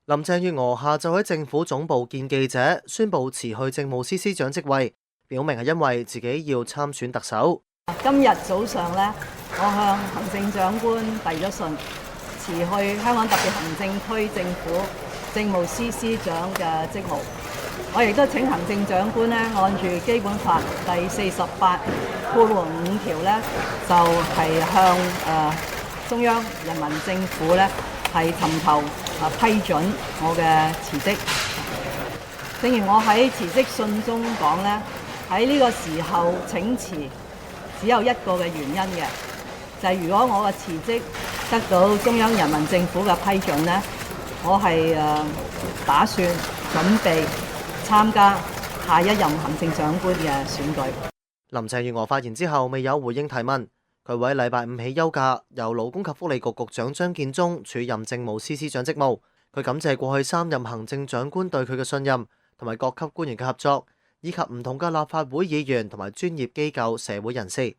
林鄭月娥下晝喺政府總部見記者，宣布辭去政務司司長職位，表明係因為自己要參選特首。今日早上呢，我向行政長官遞咗信，辭去香港特別行政區政府政務司司長嘅職務。我亦都請行政長官呢，按住基本法第48(5)條呢，就係向中央人民政府呢，係尋求批准我嘅辭職。正如我喺辭職信中講呢，喺呢個時候請辭只有一個嘅原因嘅，就係如果我嘅辭職得到中央人民政府嘅批准呢，我係打算準備參加下一任行政長官嘅選舉。林鄭月娥發言之後未有回應提問，佢會喺禮拜五起休假，由勞工及福利局局長張建宗署任政務司司長職務。佢感謝過去3任行政長官對佢嘅信任，同埋各級官員嘅合作，以及唔同嘅立法會議員同埋專業機構社會人士。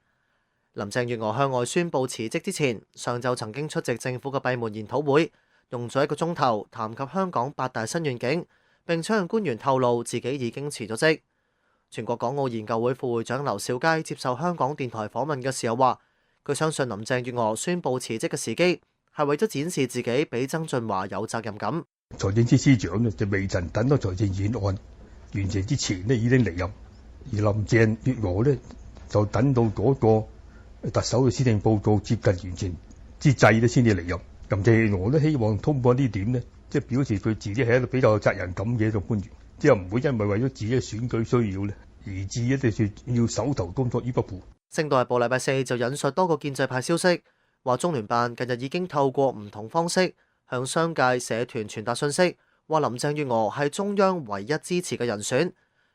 林鄭月娥向外宣布辭職之前，上晝曾經出席政府嘅閉門研討會，用咗1個鐘頭談及香港8大新願景，並且向官員透露自己已經辭咗職。全國港澳研究會副會長劉兆佳接受香港電台訪問嘅時候話，佢相信林鄭月娥宣布辭職嘅時機係為咗展示自己比曾俊華有責任感。財政司司長呢就未曾等到財政議案完成之前呢已經離任，而林鄭月娥呢就等到嗰個特首嘅施政報告接近完成之際呢先至離任。林鄭月娥呢希望通過呢點呢，即係表示佢自己係一個比較有責任感嘅一個官員，之後唔會因為咗自己嘅選舉需要呢而至一定要手頭工作於不顧。星島日報禮拜4就引述多個建制派消息，話中聯辦近日已經透過唔同方式向商界社團傳達信息，話林鄭月娥係中央唯一支持嘅人選。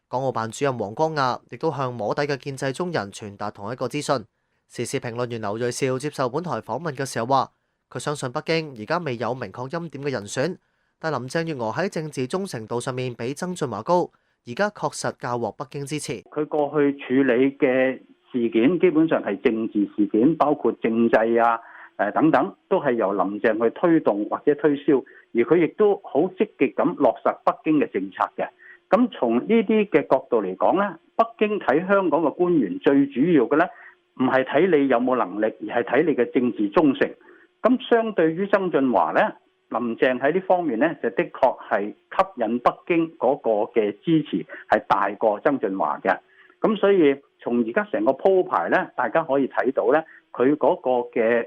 港澳辦主任黃光亞亦都向摸底嘅建制中人傳達同一個資訊。時事評論員劉銳紹接受本台訪問嘅時候話，佢相信北京而家未有明確欽點嘅人選，但林鄭月娥喺政治忠誠度上面比曾俊華高，而家確實較獲北京支持。佢過去處理嘅事件基本上係政治事件，包括政制啊、等等，都係由林鄭去推動或者推銷，而佢亦都好積極咁落實北京嘅政策嘅。咁從呢啲嘅角度嚟講咧，北京睇香港嘅官員最主要嘅咧，唔係睇你有冇能力，而係睇你嘅政治忠誠。咁相對於曾俊華咧，林鄭喺呢方面咧，就的確係吸引北京嗰個嘅支持係大過曾俊華嘅。咁所以從而家成個鋪排咧，大家可以睇到咧，佢嗰個嘅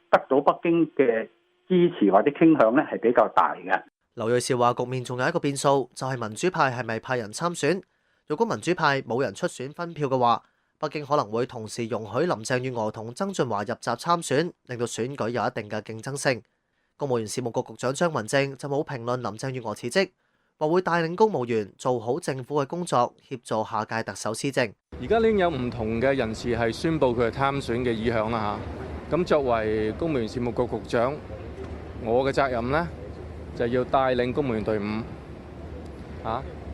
得到北京嘅支持或者傾向咧係比較大嘅。劉銳紹話：局面仲有一個變數，就係民主派係咪派人參選？如果民主派冇人出選分票嘅話，北京可能會同時容許林鄭月娥同曾俊華入閘參選，令到選舉有一定嘅競爭性。公務員事務局局長張雲正就冇評論林鄭月娥辭職，話會帶領公務員做好政府嘅工作，協助下屆特首施政。而家已經有唔同嘅人士係宣布佢係參選嘅意向啦嚇。咁作為公務員事務局局長，我嘅責任呢，就要帶領公務員隊伍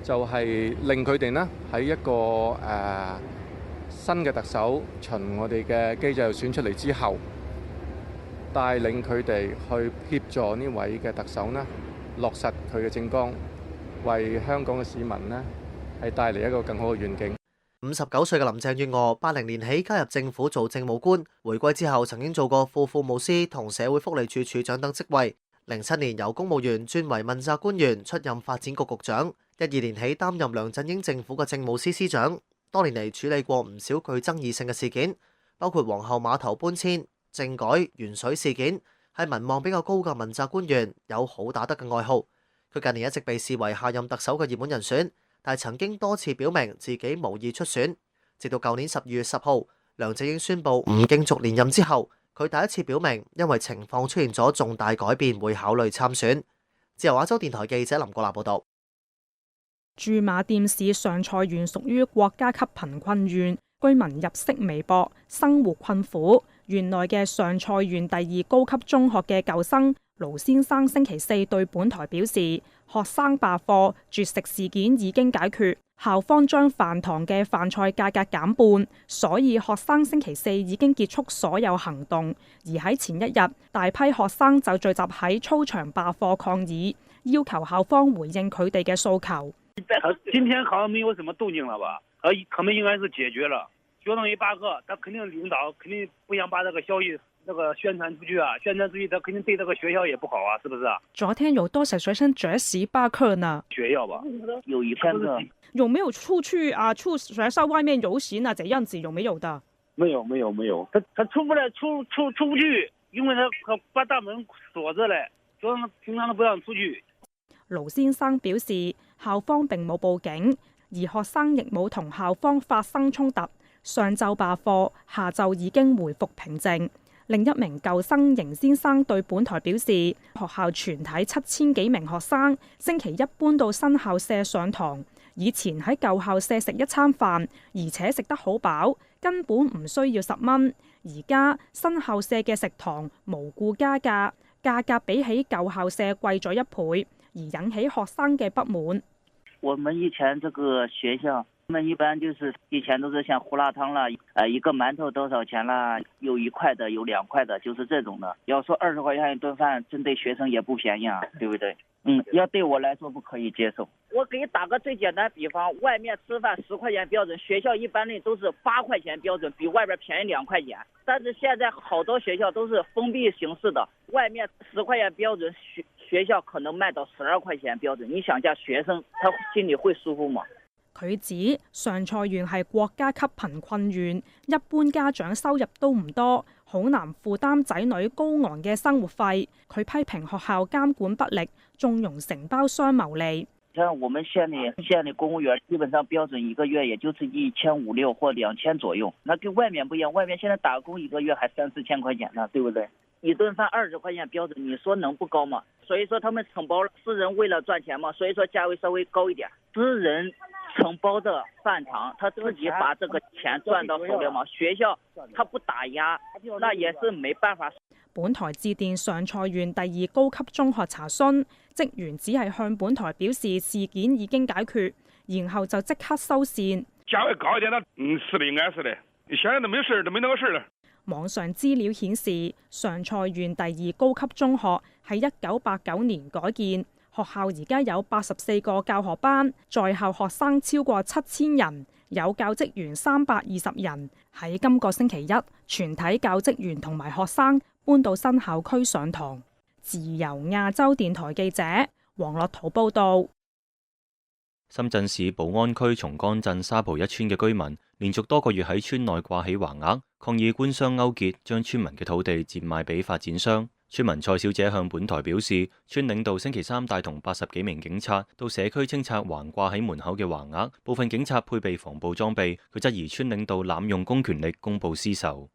就係令佢哋呢喺一個新嘅特首循我哋嘅機制選出嚟之後，帶領佢哋去協助呢位嘅特首呢落實佢嘅政綱，為香港嘅市民呢係帶嚟一個更好嘅願景。59歲嘅林鄭月娥80年起加入政府做政務官，回歸之後曾經做過副政務司同社會福利署署長等職位。07年由公務員轉為問責官員，出任發展局局長。12年起擔任梁振英政府嘅政務司司長。多年嚟處理過唔少具爭議性嘅事件，包括皇后碼頭搬遷、政改、鉛水事件，係民望比較高嘅問責官員，有好打得嘅愛好。佢近年一直被視為下任特首嘅熱門人選，但係曾經多次表明自己無意出選。直到舊年12月10號，梁振英宣布唔競逐連任之後，佢第一次表明因為情況出現咗重大改變，會考慮參選。自由亞洲電台記者林國立報道。駐馬店市上菜縣屬於國家級貧困縣，居民入息微薄，生活困苦。縣內嘅上菜縣第2高級中學嘅舊生盧先生星期四對本台表示，學生罷課絕食事件已經解決，校方將飯堂嘅飯菜價格減半，所以學生星期四已經結束所有行動。而喺前一日，大批學生就聚集喺操場罷課抗議，要求校方回應佢哋嘅訴求。今天好像沒有什麼動靜了吧？他們應該是解決了。學生一罷課，他肯定領導肯定不想把這個消息宣傳出去啊，宣傳出去，他肯定對這個學校也不好啊，是不是啊？昨天有多少學生絕食罷課呢？學校吧，有1000個。有沒有出去啊？出學校外面遊行啊？這樣子有沒有的？沒有，他出不來，出不去，因為他把大門鎖着嘞，學生平常都不讓出去。盧先生表示，校方並冇報警，而學生亦冇同校方發生衝突。上晝罷課，下晝已經回復平靜。另一名舊生邢先生對本台表示，學校全體7000幾名學生星期一搬到新校舍上堂，以前喺舊校舍食一餐飯，而且食得好飽，根本唔需要10蚊。而家新校舍嘅食堂無故加價，價格比起舊校舍貴咗1倍，而引起學生嘅不滿。我們以前這個學校，我們一般就是以前都是像胡辣湯啦，一個饅頭多少錢啦，有1塊的，有2塊的，就是這種的。要說20塊錢一頓飯，針對學生也不便宜啊，對不對？要對我來說不可以接受。我給你打個最簡單比方，外面吃飯10塊錢標準，學校一般的都是8塊錢標準，比外邊便宜2塊錢。但是現在好多學校都是封閉形式的，外面10塊錢標準，學校可能賣到12塊錢標準。你想下學生，他心裏會舒服嗎？佢指上蔡縣係國家級貧困縣，一般家長收入都唔多，好難負擔仔女高昂嘅生活費。佢批評學校監管不力，縱容承包商牟利。像我們縣裏公務員，基本上標準一個月也就是1500-1600或2000左右，那跟外面不一樣，外面現在打工一個月還3-4千塊錢呢，對不對？一頓飯20塊錢標準，你說能不高嗎？所以說他們承包了，私人為了賺錢嘛，所以說價位稍微高一點。私人承包的飯堂，他自己把這個錢賺到手了嘛？學校他不打壓，那也是沒辦法。本台致電上蔡縣第2高級中學查詢，職員只係向本台表示事件已經解決，然後就即刻收線。價位高一點的，是的，應該是的。現在都沒事，都沒那個事了。網上資料顯示，上蔡縣第2高級中學喺1989年改建，學校而家有84個教學班，在校學生超過7000人，有教職員320人。喺今個星期一，全體教職員同埋學生搬到新校區上堂。自由亞洲電台記者黃樂圖報道。深圳市寶安區松江鎮沙浦一村嘅居民連續多個月喺村內掛起橫額，抗議官商勾結，將村民嘅土地賤賣俾發展商。村民蔡小姐向本台表示，村領導星期三帶同80幾名警察到社區清拆橫掛喺門口嘅橫額，部分警察配備防暴裝備。佢質疑村領導濫用公權力公報私仇。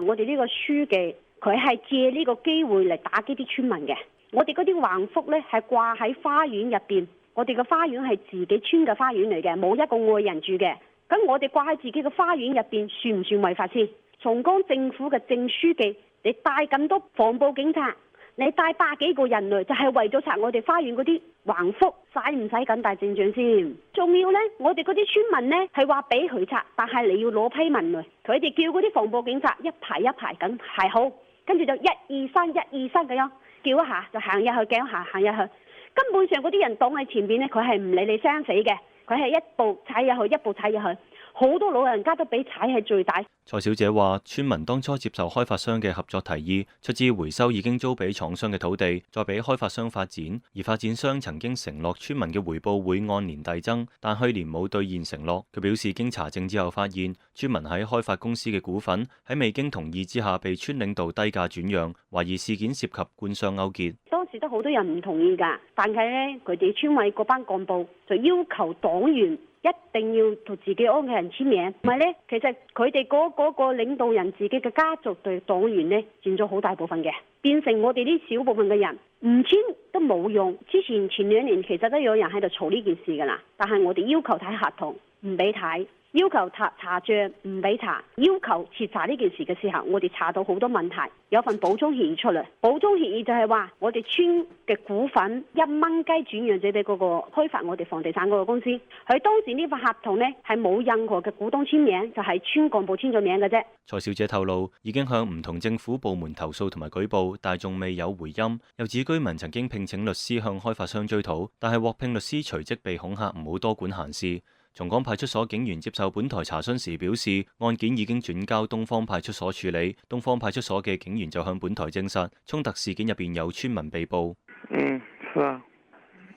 我哋呢個書記佢係借呢個機會嚟打擊啲村民嘅。我哋嗰啲橫幅呢係掛喺花園入邊，我哋嘅花園係自己村嘅花園嚟嘅，冇一個外人住嘅。咁我哋掛喺自己嘅花園入邊，算唔算違法先？松江政府嘅正書記，你帶咁多防暴警察，你帶100幾個人嚟，就係為咗拆我哋花園嗰啲橫幅，使唔使咁大陣仗先？仲要呢，我哋嗰啲村民呢係話俾佢拆，但係你要攞批文嚟，佢哋叫嗰啲防暴警察一排一排咁係好，跟住就1、2、3、1、2、3咁樣叫一下就行入去，叫一下行入去，根本上嗰啲人擋喺前邊呢，佢係唔理你生死嘅，佢係一步踩入去，一步踩入去。好多老人家都俾踩係最大。蔡小姐話：村民當初接受開發商嘅合作提議，出資回收已經租俾廠商嘅土地，再俾開發商發展。而發展商曾經承諾村民嘅回報會按年遞增，但去年冇兌現承諾。佢表示經查證之後發現，村民喺開發公司嘅股份喺未經同意之下被村領導低價轉讓，懷疑事件涉及官商勾結。當時都好多人唔同意㗎，但係呢，佢哋村委嗰班幹部就要求黨員一定要同自己屋企人簽名，唔係呢，其實佢哋嗰個領導人自己嘅家族對黨員呢佔咗好大部分嘅，變成我哋呢小部分嘅人唔簽都冇用。前2年其實都有人喺度嘈呢件事㗎啦，但係我哋要求睇合同，唔俾睇。要求查賬唔俾查，要求徹查呢件事嘅時候，我哋查到好多問題，有份補充協議出嚟。補充協議就係話，我哋村嘅股份1蚊雞轉讓咗俾嗰個開發我哋房地產嗰個公司。佢當時呢份合同呢係冇任何嘅股東簽名，就係村幹部簽咗名嘅啫。蔡小姐透露，已經向唔同政府部門投訴同埋舉報，但仲未有回音。又指居民曾經聘請律師向開發商追討，但係獲聘律師隨即被恐嚇唔好多管閒事。松崗派出所警員接受本台查詢時表示，案件已經轉交東方派出所處理。東方派出所嘅警員就向本台證實，衝突事件入邊有村民被捕。是啊，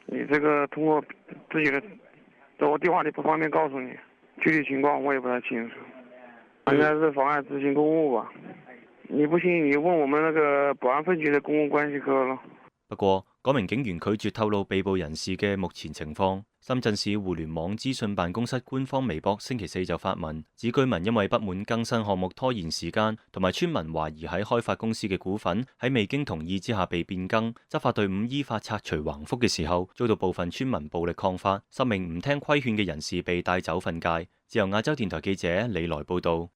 你這個通過自己的，我電話裡不方便告訴你，具體情況我也不太清楚，應該是妨礙執行公務吧。你不信，你問我們那個保安分局的公共關係科咯。不過，嗰名警員拒絕透露被捕人士嘅目前情況。深圳市互聯網資訊辦公室官方微博星期四就發文，指居民因為不滿更新項目拖延時間，同埋村民懷疑喺開發公司嘅股份喺未經同意之下被變更，執法隊伍依法拆除橫幅嘅時候，遭到部分村民暴力抗法，10名唔聽規勸嘅人士被帶走訓誡。自由亞洲電台記者李來報道。